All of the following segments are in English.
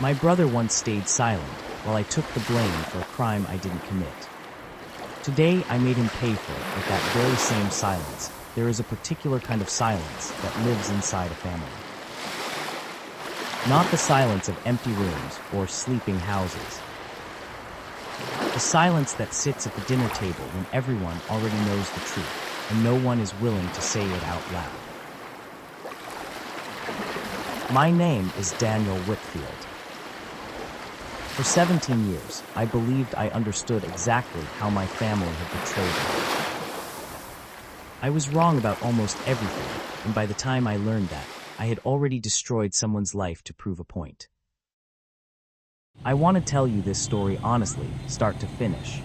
My brother once stayed silent while I took the blame for a crime I didn't commit. Today, I made him pay for it with that very same silence. There is a particular kind of silence that lives inside a family. Not the silence of empty rooms or sleeping houses. The silence that sits at the dinner table when everyone already knows the truth and no one is willing to say it out loud. My name is Daniel Whitfield. For 17 years, I believed I understood exactly how my family had betrayed me. I was wrong about almost everything, and by the time I learned that, I had already destroyed someone's life to prove a point. I want to tell you this story honestly, start to finish,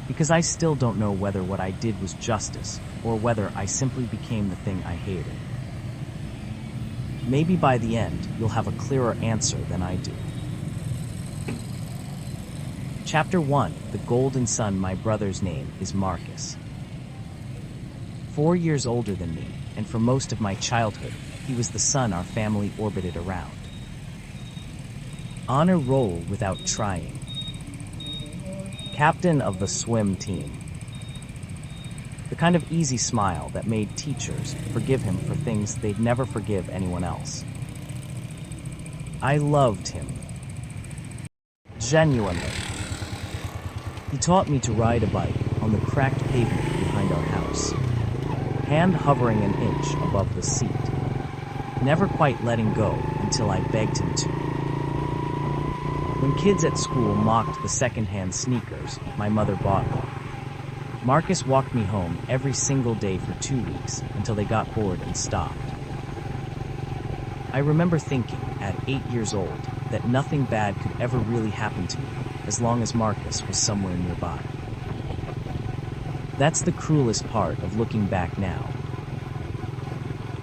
because I still don't know whether what I did was justice, or whether I simply became the thing I hated. Maybe by the end, you'll have a clearer answer than I do. Chapter 1, The Golden Son. My brother's name is Marcus. 4 years older than me, and for most of my childhood, he was the son our family orbited around. On a roll without trying. Captain of the swim team. The kind of easy smile that made teachers forgive him for things they'd never forgive anyone else. I loved him. Genuinely. He taught me to ride a bike on the cracked pavement behind our house, hand hovering an inch above the seat, never quite letting go until I begged him to. When kids at school mocked the second-hand sneakers my mother bought them, Marcus walked me home every single day for 2 weeks until they got bored and stopped. I remember thinking, at 8 years old, that nothing bad could ever really happen to me as long as Marcus was somewhere nearby. That's the cruelest part of looking back now.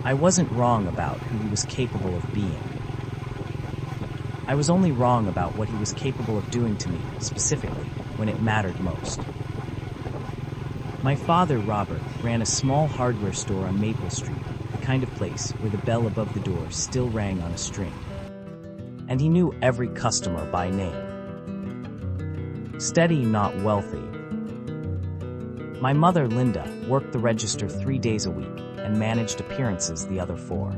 I wasn't wrong about who he was capable of being. I was only wrong about what he was capable of doing to me, specifically, when it mattered most. My father, Robert, ran a small hardware store on Maple Street, the kind of place where the bell above the door still rang on a string. And he knew every customer by name. Steady, not wealthy. My mother, Linda, worked the register 3 days a week and managed appearances the other 4.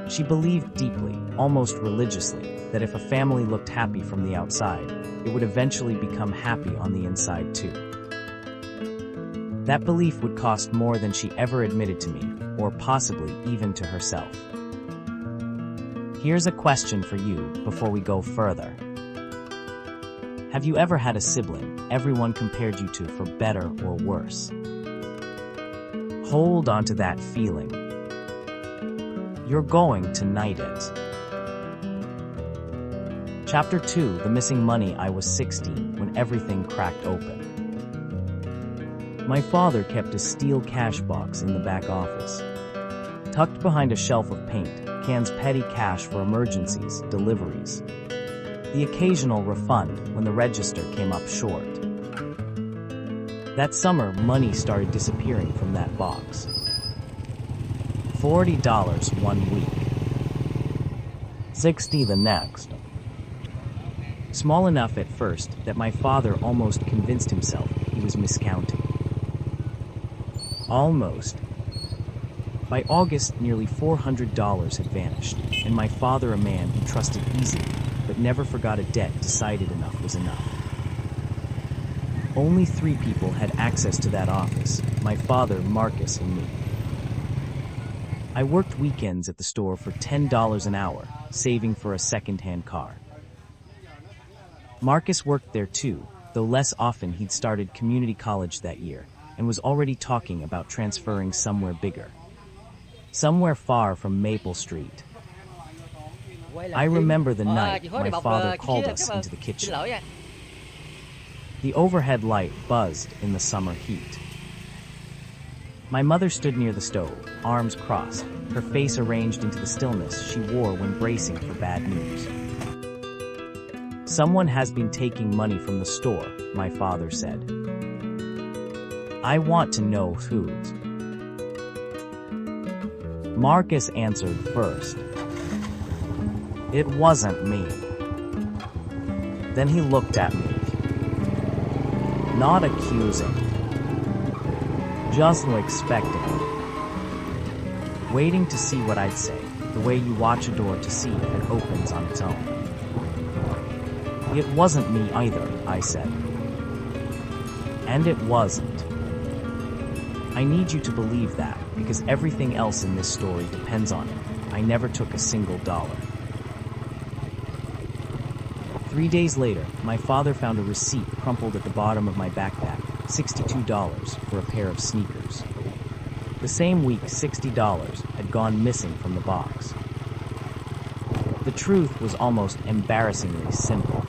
She believed deeply, almost religiously, that if a family looked happy from the outside, it would eventually become happy on the inside too. That belief would cost more than she ever admitted to me, or possibly even to herself. Here's a question for you before we go further. Have you ever had a sibling everyone compared you to for better or worse? Hold on to that feeling. You're going to night it. Chapter 2, The Missing Money. I was 16 when everything cracked open. My father kept a steel cash box in the back office. Tucked behind a shelf of paint, cans, petty cash for emergencies, deliveries. The occasional refund when the register came up short. That summer, money started disappearing from that box. $40 one week. $60 the next. Small enough at first that my father almost convinced himself he was miscounting. Almost. By August, nearly $400 had vanished, and my father, a man who trusted easily but never forgot a debt, decided enough was enough. Only 3 people had access to that office: my father, Marcus, and me. I worked weekends at the store for $10 an hour, saving for a second-hand car. Marcus worked there too, though less often. He'd started community college that year and was already talking about transferring somewhere bigger. Somewhere far from Maple Street. I remember the night my father called us into the kitchen. The overhead light buzzed in the summer heat. My mother stood near the stove, arms crossed, her face arranged into the stillness she wore when bracing for bad news. Someone has been taking money from the store, my father said. I want to know whose. Marcus answered first. It wasn't me. Then he looked at me. Not accusing. Just expecting. Waiting to see what I'd say, the way you watch a door to see if it opens on its own. It wasn't me either, I said. And it wasn't. I need you to believe that, because everything else in this story depends on it. I never took a single dollar. 3 days later, my father found a receipt crumpled at the bottom of my backpack, $62 for a pair of sneakers. The same week, $60 had gone missing from the box. The truth was almost embarrassingly simple.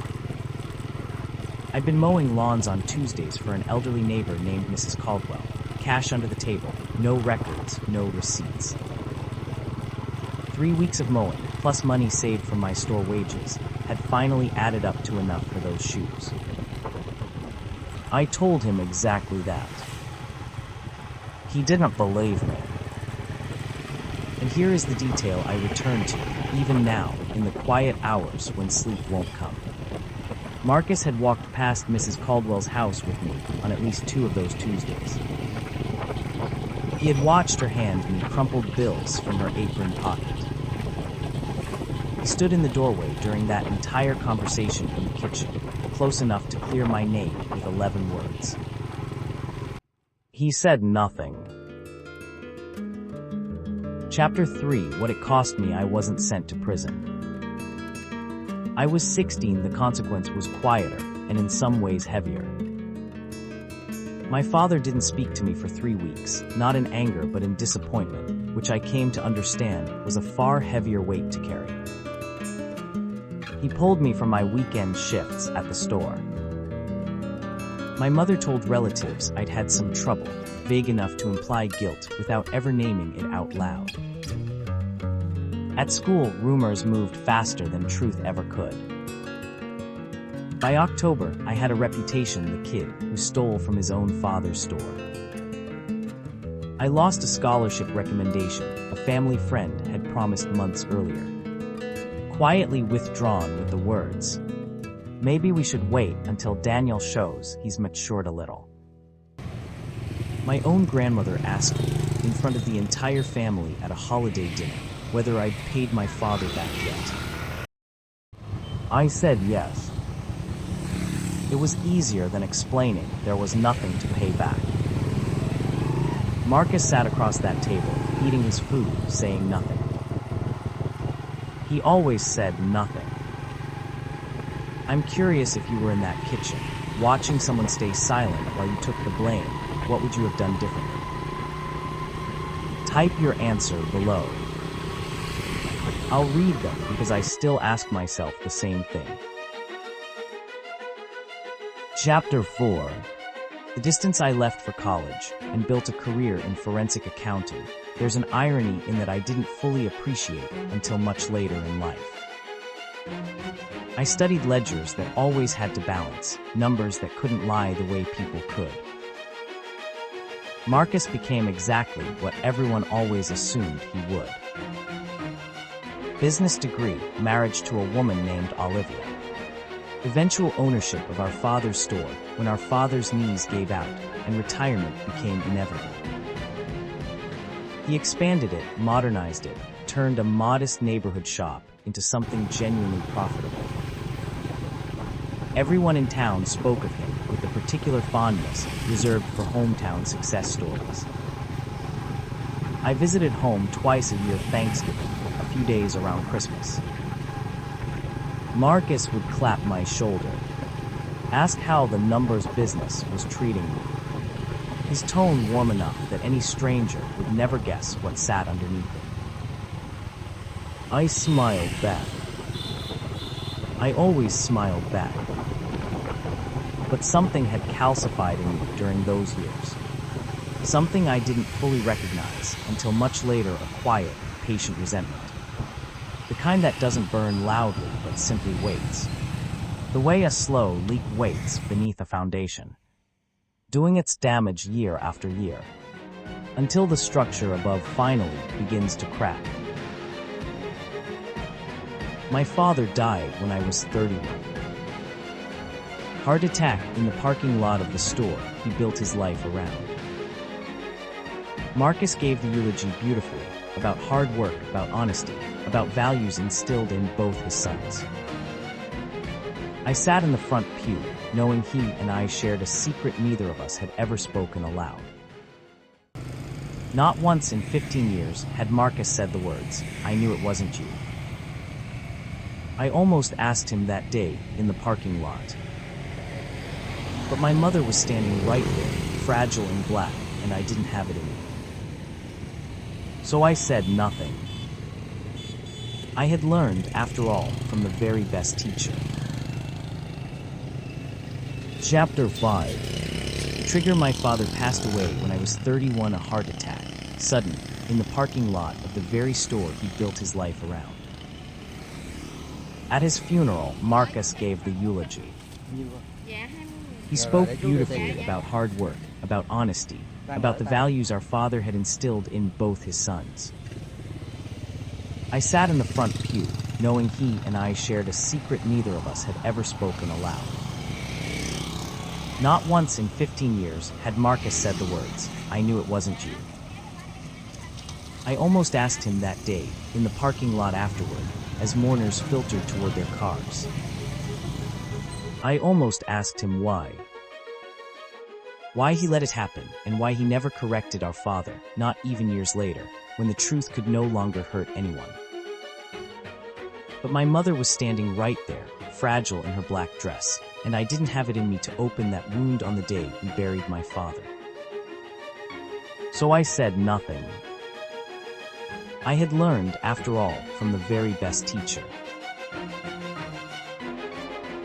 I'd been mowing lawns on Tuesdays for an elderly neighbor named Mrs. Caldwell. Cash under the table, no records, no receipts. 3 weeks of mowing, plus money saved from my store wages, had finally added up to enough for those shoes. I told him exactly that. He didn't believe me. And here is the detail I return to, even now, in the quiet hours when sleep won't come. Marcus had walked past Mrs. Caldwell's house with me on at least 2 of those Tuesdays. He had watched her hand me crumpled bills from her apron pocket. He stood in the doorway during that entire conversation in the kitchen, close enough to clear my name with 11 words. He said nothing. Chapter 3, What It Cost Me I Wasn't Sent to Prison. I was 16, the consequence was quieter, and in some ways heavier. My father didn't speak to me for 3 weeks, not in anger but in disappointment, which I came to understand was a far heavier weight to carry. He pulled me from my weekend shifts at the store. My mother told relatives I'd had some trouble, vague enough to imply guilt without ever naming it out loud. At school, rumors moved faster than truth ever could. By October, I had a reputation the kid who stole from his own father's store. I lost a scholarship recommendation a family friend had promised months earlier. Quietly withdrawn with the words, "Maybe we should wait until Daniel shows he's matured a little." My own grandmother asked me, in front of the entire family at a holiday dinner, whether I'd paid my father back yet. I said yes. It was easier than explaining there was nothing to pay back. Marcus sat across that table, eating his food, saying nothing. He always said nothing. I'm curious if you were in that kitchen, watching someone stay silent while you took the blame, what would you have done differently? Type your answer below. I'll read them because I still ask myself the same thing. Chapter 4. The distance I left for college and built a career in forensic accounting, there's an irony in that I didn't fully appreciate until much later in life. I studied ledgers that always had to balance, numbers that couldn't lie the way people could. Marcus became exactly what everyone always assumed he would. Business degree, marriage to a woman named Olivia. Eventual ownership of our father's store when our father's knees gave out and retirement became inevitable. He expanded it, modernized it, turned a modest neighborhood shop into something genuinely profitable. Everyone in town spoke of him with the particular fondness reserved for hometown success stories. I visited home twice a year Thanksgiving, a few days around Christmas. Marcus would clap my shoulder, ask how the numbers business was treating me. His tone warm enough that any stranger would never guess what sat underneath it. I smiled back. I always smiled back. But something had calcified in me during those years. Something I didn't fully recognize until much later, a quiet, patient resentment. The kind that doesn't burn loudly but simply waits. The way a slow leak waits beneath a foundation, doing its damage year after year, until the structure above finally begins to crack. My father died when I was 31. Heart attack in the parking lot of the store he built his life around. Marcus gave the eulogy beautifully, about hard work, about honesty, about values instilled in both his sons. I sat in the front pew, knowing he and I shared a secret neither of us had ever spoken aloud. Not once in 15 years had Marcus said the words, "I knew it wasn't you." I almost asked him that day in the parking lot. But my mother was standing right there, fragile and black, and I didn't have it in me. So I said nothing. I had learned, after all, from the very best teacher. Chapter 5. The trigger: my father passed away when I was 31, a heart attack, sudden, in the parking lot of the very store he built his life around. At his funeral, Marcus gave the eulogy. He spoke beautifully about hard work, about honesty, about the values our father had instilled in both his sons. I sat in the front pew, knowing he and I shared a secret neither of us had ever spoken aloud. Not once in 15 years had Marcus said the words, "I knew it wasn't you." I almost asked him that day, in the parking lot afterward, as mourners filtered toward their cars. I almost asked him why. Why he let it happen, and why he never corrected our father, not even years later, when the truth could no longer hurt anyone. But my mother was standing right there, fragile in her black dress, and I didn't have it in me to open that wound on the day we buried my father. So I said nothing. I had learned, after all, from the very best teacher.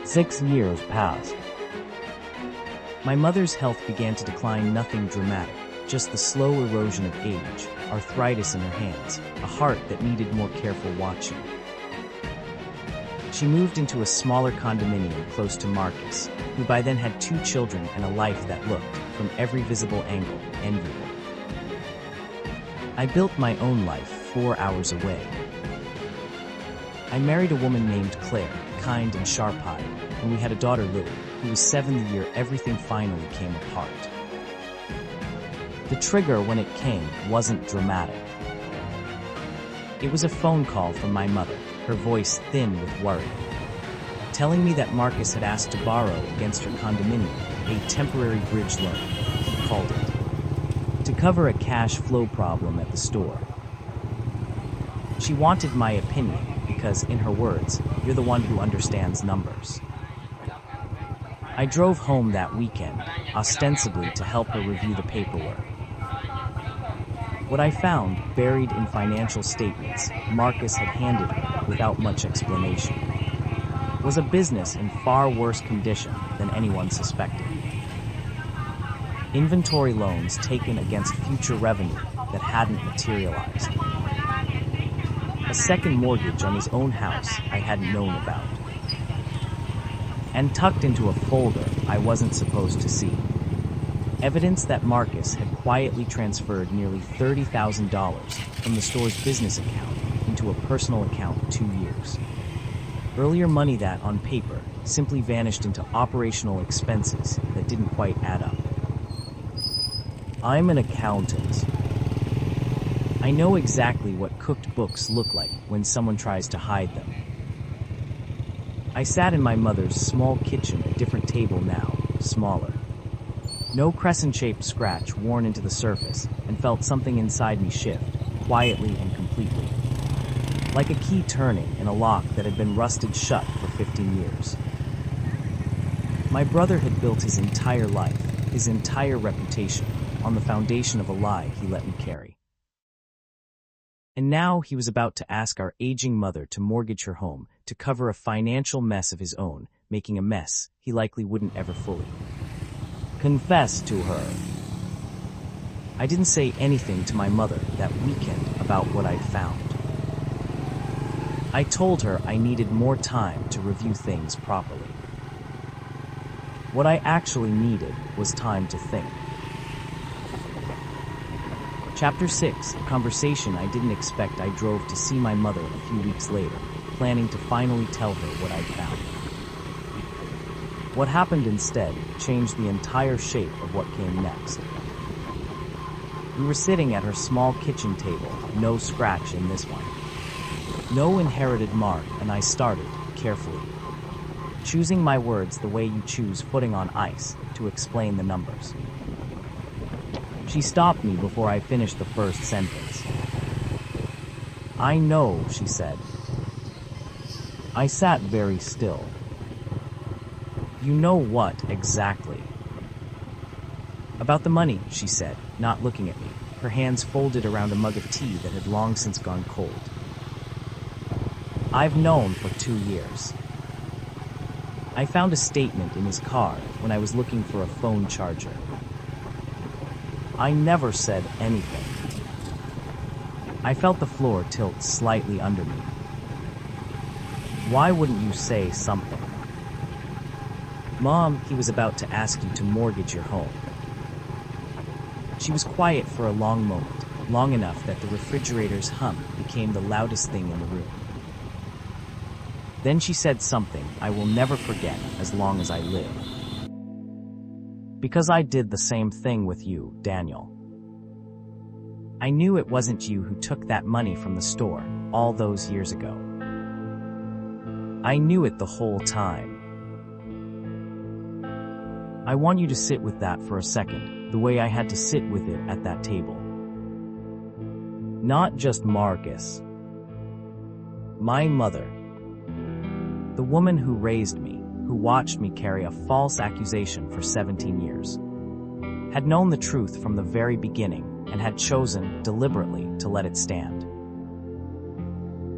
6 years passed. My mother's health began to decline, nothing dramatic, just the slow erosion of age, arthritis in her hands, a heart that needed more careful watching. She moved into a smaller condominium close to Marcus, who by then had 2 children and a life that looked, from every visible angle, enviable. I built my own life 4 hours away. I married a woman named Claire, kind and sharp-eyed, and we had a daughter, Lily, who was 7 the year everything finally came apart. The trigger, when it came, wasn't dramatic. It was a phone call from my mother, her voice thin with worry, telling me that Marcus had asked to borrow against her condominium, a temporary bridge loan, he called it, to cover a cash flow problem at the store. She wanted my opinion because, in her words, "You're the one who understands numbers." I drove home that weekend, ostensibly to help her review the paperwork. What I found, buried in financial statements Marcus had handed her without much explanation, was a business in far worse condition than anyone suspected. Inventory loans taken against future revenue that hadn't materialized. A second mortgage on his own house I hadn't known about. And tucked into a folder I wasn't supposed to see, evidence that Marcus had quietly transferred nearly $30,000 from the store's business account into a personal account 2 years. Earlier money that, on paper, simply vanished into operational expenses that didn't quite add up. I'm an accountant. I know exactly what cooked books look like when someone tries to hide them. I sat in my mother's small kitchen, a different table now, smaller. No crescent-shaped scratch worn into the surface, and felt something inside me shift, quietly and completely. Like a key turning in a lock that had been rusted shut for 15 years. My brother had built his entire life, his entire reputation, on the foundation of a lie he let me carry. And now he was about to ask our aging mother to mortgage her home to cover a financial mess of his own, making a mess he likely wouldn't ever fully confess to her. I didn't say anything to my mother that weekend about what I'd found. I told her I needed more time to review things properly. What I actually needed was time to think. Chapter 6, a conversation I didn't expect. I drove to see my mother a few weeks later, planning to finally tell her what I'd found. What happened instead changed the entire shape of what came next. We were sitting at her small kitchen table, no scratch in this one. No inherited mark, and I started, carefully, choosing my words the way you choose footing on ice to explain the numbers. She stopped me before I finished the first sentence. "I know," she said. I sat very still. "You know what, exactly?" "About the money," she said, not looking at me, her hands folded around a mug of tea that had long since gone cold. "I've known for 2 years. I found a statement in his car when I was looking for a phone charger. I never said anything." I felt the floor tilt slightly under me. "Why wouldn't you say something?" "Mom, he was about to ask you to mortgage your home." She was quiet for a long moment, long enough that the refrigerator's hum became the loudest thing in the room. Then she said something I will never forget as long as I live. "Because I did the same thing with you, Daniel. I knew it wasn't you who took that money from the store all those years ago. I knew it the whole time." I want you to sit with that for a second, the way I had to sit with it at that table. Not just Marcus. My mother. The woman who raised me, who watched me carry a false accusation for 17 years, had known the truth from the very beginning and had chosen, deliberately, to let it stand.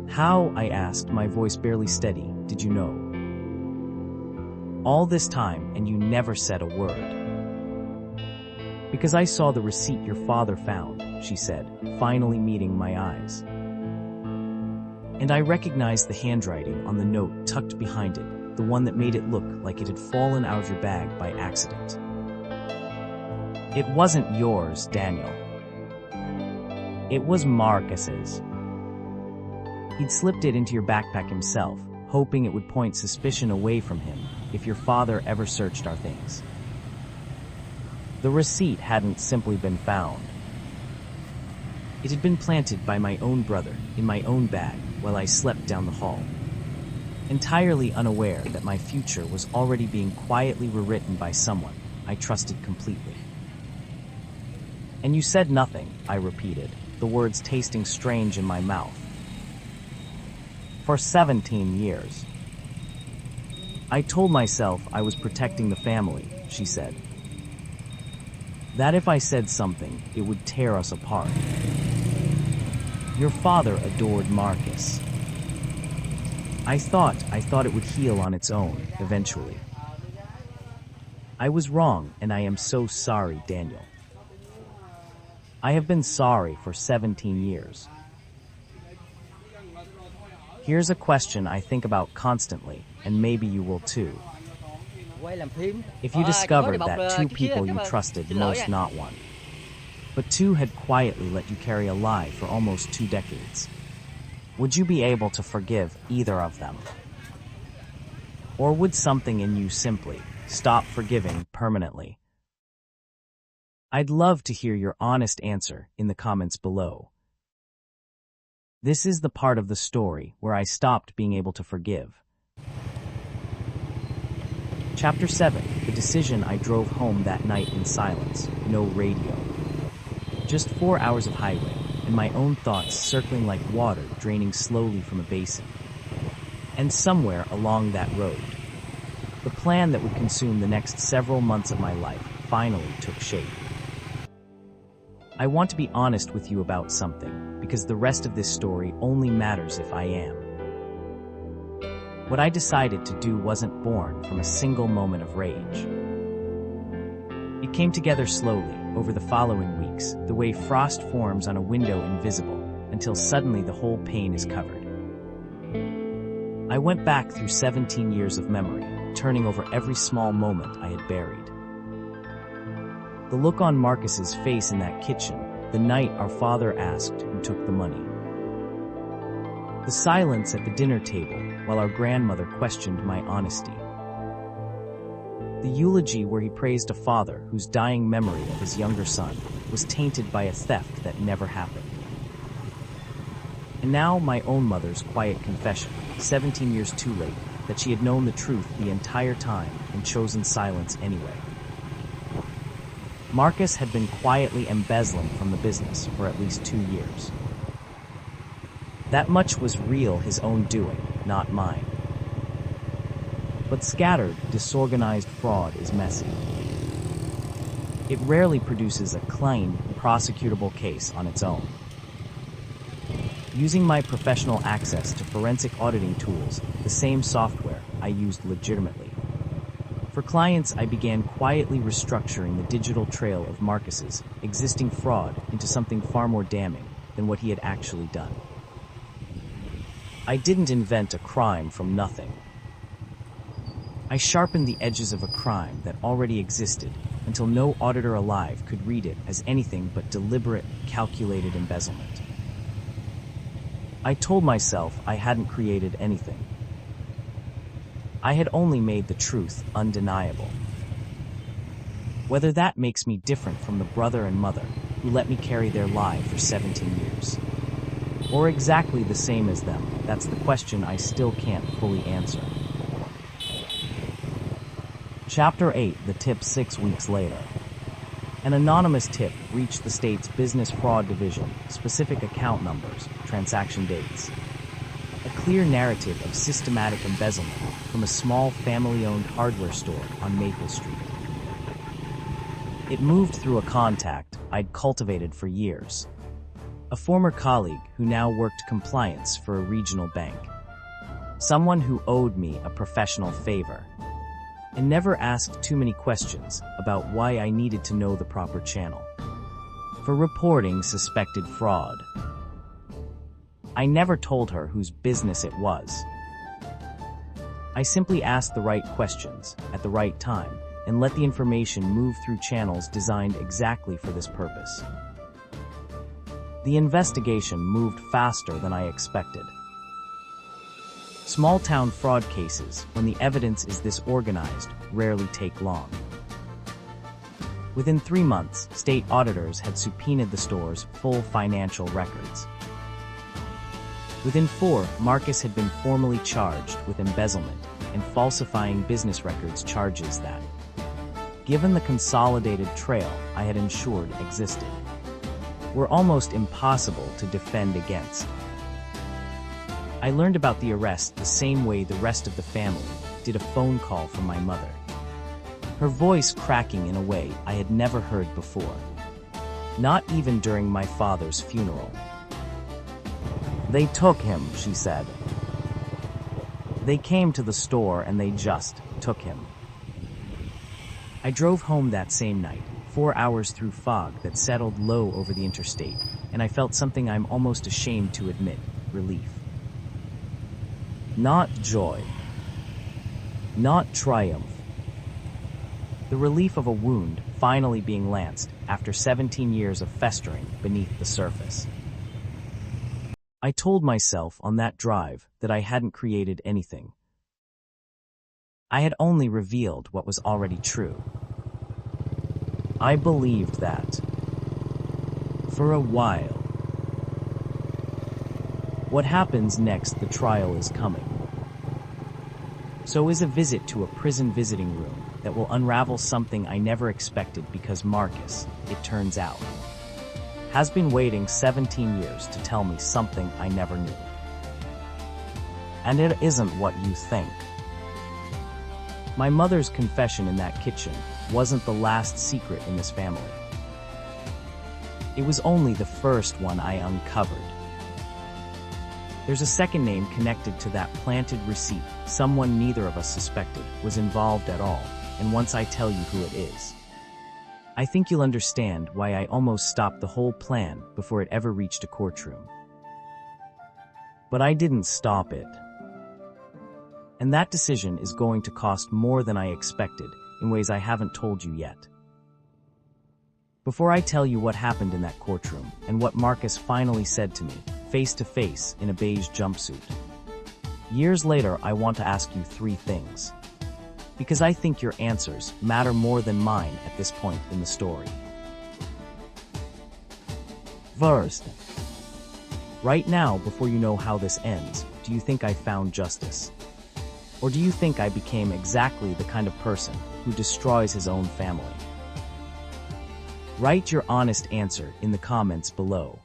"How," I asked, my voice barely steady, "did you know? All this time, and you never said a word." "Because I saw the receipt your father found," she said, finally meeting my eyes. And I recognized the handwriting on the note tucked behind it, the one that made it look like it had fallen out of your bag by accident. "It wasn't yours, Daniel. It was Marcus's. He'd slipped it into your backpack himself, hoping it would point suspicion away from him if your father ever searched our things. The receipt hadn't simply been found. It had been planted by my own brother in my own bag while I slept down the hall, entirely unaware that my future was already being quietly rewritten by someone I trusted completely." "And you said nothing," I repeated, the words tasting strange in my mouth. "For 17 years. I told myself I was protecting the family," she said. "That if I said something, it would tear us apart. Your father adored Marcus. I thought it would heal on its own, eventually. I was wrong, and I am so sorry, Daniel. I have been sorry for 17 years. Here's a question I think about constantly, and maybe you will too. If you discovered that 2 people you trusted most not one, but 2 had quietly let you carry a lie for almost 2 decades, would you be able to forgive either of them? Or would something in you simply stop forgiving permanently? I'd love to hear your honest answer in the comments below. This is the part of the story where I stopped being able to forgive. Chapter 7, the decision I drove home that night in silence, no radio. Just 4 hours of highway, and my own thoughts circling like water draining slowly from a basin. And somewhere along that road, the plan that would consume the next several months of my life finally took shape. I want to be honest with you about something, because the rest of this story only matters if I am. What I decided to do wasn't born from a single moment of rage. It came together slowly, over the following weeks, the way frost forms on a window invisible, until suddenly the whole pane is covered. I went back through 17 years of memory, turning over every small moment I had buried. The look on Marcus's face in that kitchen, the night our father asked who took the money. The silence at the dinner table while our grandmother questioned my honesty. The eulogy where he praised a father whose dying memory of his younger son was tainted by a theft that never happened. And now my own mother's quiet confession, 17 years too late, that she had known the truth the entire time and chosen silence anyway. Marcus had been quietly embezzling from the business for at least 2 years. That much was real his own doing, not mine. But scattered, disorganized fraud is messy. It rarely produces a clean, prosecutable case on its own. Using my professional access to forensic auditing tools, the same software I used legitimately. For clients, I began quietly restructuring the digital trail of Marcus's existing fraud into something far more damning than what he had actually done. I didn't invent a crime from nothing. I sharpened the edges of a crime that already existed until no auditor alive could read it as anything but deliberate, calculated embezzlement. I told myself I hadn't created anything. I had only made the truth undeniable. Whether that makes me different from the brother and mother who let me carry their lie for 17 years. Or exactly the same as them, that's the question I still can't fully answer. Chapter 8, the tip 6 weeks later. An anonymous tip reached the state's business fraud division, specific account numbers, transaction dates. A clear narrative of systematic embezzlement from a small family-owned hardware store on Maple Street. It moved through a contact I'd cultivated for years. A former colleague who now worked compliance for a regional bank. Someone who owed me a professional favor. And never asked too many questions about why I needed to know the proper channel for reporting suspected fraud. I never told her whose business it was. I simply asked the right questions at the right time and let the information move through channels designed exactly for this purpose. The investigation moved faster than I expected. Small-town fraud cases, when the evidence is this organized, rarely take long. Within 3 months, state auditors had subpoenaed the store's full financial records. Within 4, Marcus had been formally charged with embezzlement and falsifying business records, charges that, given the consolidated trail I had ensured existed, were almost impossible to defend against. I learned about the arrest the same way the rest of the family did a phone call from my mother. Her voice cracking in a way I had never heard before. Not even during my father's funeral. "They took him," she said. "They came to the store and they just took him." I drove home that same night, 4 hours through fog that settled low over the interstate, and I felt something I'm almost ashamed to admit, relief. Not joy. Not triumph. The relief of a wound finally being lanced after 17 years of festering beneath the surface. I told myself on that drive that I hadn't created anything. I had only revealed what was already true. I believed that. For a while. What happens next? The trial is coming. So is a visit to a prison visiting room that will unravel something I never expected, because Marcus, it turns out, has been waiting 17 years to tell me something I never knew. And it isn't what you think. My mother's confession in that kitchen wasn't the last secret in this family. It was only the first one I uncovered. There's a second name connected to that planted receipt, someone neither of us suspected was involved at all, and once I tell you who it is, I think you'll understand why I almost stopped the whole plan before it ever reached a courtroom. But I didn't stop it. And that decision is going to cost more than I expected, in ways I haven't told you yet. Before I tell you what happened in that courtroom and what Marcus finally said to me, face to face in a beige jumpsuit. Years later, I want to ask you 3 things. Because I think your answers matter more than mine at this point in the story. First, right now, before you know how this ends, do you think I found justice? Or do you think I became exactly the kind of person who destroys his own family? Write your honest answer in the comments below.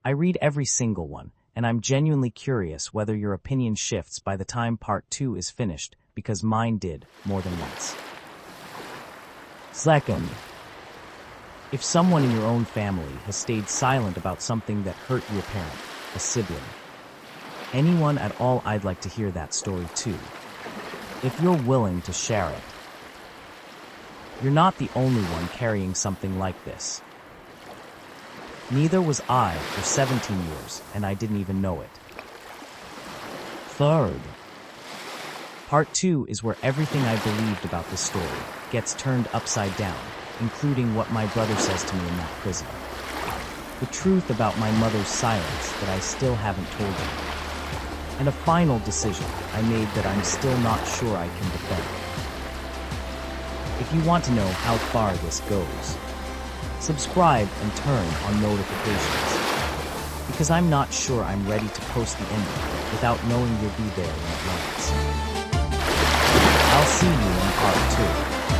I read every single one, and I'm genuinely curious whether your opinion shifts by the time part 2 is finished, because mine did more than once. Second, if someone in your own family has stayed silent about something that hurt your parent, a sibling, anyone at all, I'd like to hear that story too. If you're willing to share it. You're not the only one carrying something like this. Neither was I for 17 years, and I didn't even know it. Third, part 2 is where everything I believed about this story gets turned upside down, including what my brother says to me in that prison. The truth about my mother's silence that I still haven't told you. And a final decision I made that I'm still not sure I can defend. If you want to know how far this goes, subscribe and turn on notifications. Because I'm not sure I'm ready to post the ending without knowing you'll be there when it lands. I'll see you in part 2.